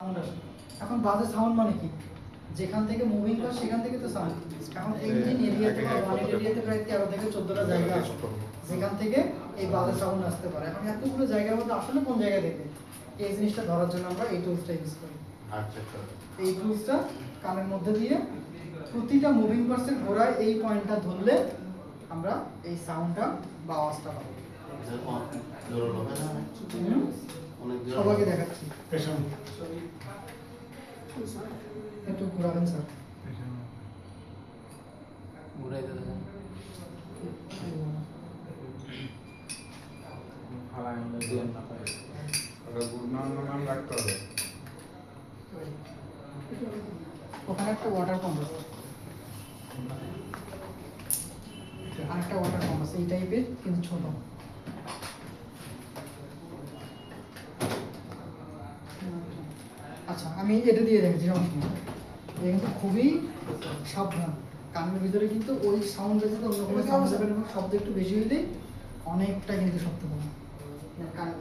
Sound আসে। এখন বাজে সাউন্ড মানে কি, যেখান থেকে মুভিং করে সেখান থেকে তো সাউন্ড। এখন ইঞ্জিন এরিয়াতে বা ওয়ানেট এরিয়াতে প্রায় 13 থেকে 14টা জায়গা আছে যেখান থেকে এই বাজে সাউন্ড আসতে পারে। এখন এতগুলো জায়গার মধ্যে আসলে কোন জায়গা থেকে এই জিনিসটা ধরার জন্য আমরা এই টুলসটা ইউজ করি। এই টুলসটা কানের মধ্যে দিয়ে প্রতিটা মুভিং পার্টসের গোড়ায় এই পয়েন্টটা ধরলে আমরা এই সাউন্ডটা বা আওয়াজটা পাবো। সবাইকে দেখাচ্ছি, একটু ঘোরাবেন স্যার। ঘুরাইতে দেখেন ওখানে একটা ওয়াটার পাম্প আছে, আরেকটা ওয়াটার পাম্প আছে এই টাইপের কিন্তু ছোট। আচ্ছা আমি এটা দিয়ে দেখছি, সমস্যা এটা কিন্তু খুবই সাবধান। কানের ভিতরে কিন্তু ওই সাউন্ড যদি অন্য কোনো সাউন্ড শব্দ একটু বেশি হইলে অনেকটা কিন্তু শব্দ পাবো কানে।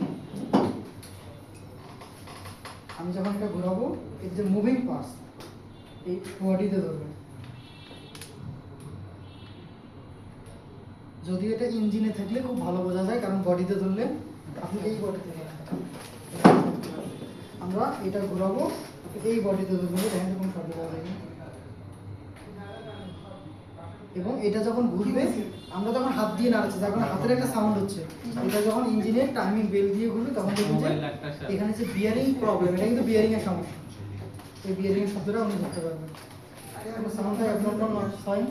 আমি যখন এটা ঘোরাবো এর যে মুভিং পার্টস এই বডিতে ধরবে। যদি এটা ইঞ্জিনে থাকলে খুব ভালো বোঝা যায়, কারণ বডিতে ধরলে আপনি এই বডিতে আমরা এটা ঘোরাবো এই বডিতে ধরবো, দেখেন কোনো শব্দ পাওয়া যায় না। এবং এটা যখন ঘুরবে আমরা যখন হাত দিয়ে নাড়াচ্ছি, যখন হাতের একটা সাউন্ড হচ্ছে, এটা যখন ইঞ্জিনের টাইমিং বেল দিয়ে ঘুরবে তখন দেখবেন যে এখানে যে বিয়ারিং প্রবলেম, এটা কিন্তু বিয়ারিং এর সমস্যা। এই বিয়ারিং এর শব্দটা আপনি ধরতে পারবেন। সাউন্ডটা অ্যাবনর্মাল হয়,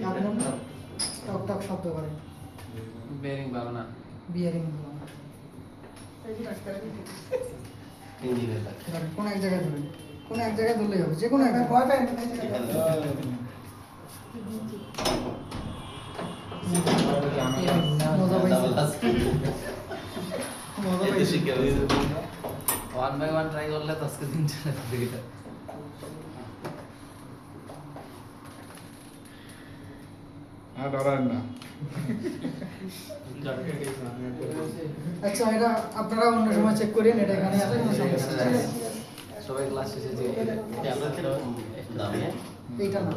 অ্যাবনর্মাল টক টক শব্দ করে, বেয়ারিং ভালো না, বিয়ারিং কোন এক জায়গায় ধরবেন, কোন এক জায়গায় ধরলেই হবে, যে কোনো এক জায়গায়। ওয়ান বাই ওয়ান ট্রাই করলে তো আজকে দিন চলে যাবে এটা। আচ্ছা এটা আপনারা অন্য সময় চেক করেন, এটা এখানে আছে কোনো সমস্যা নেই। সবাই ক্লাস শেষে যে এইটা না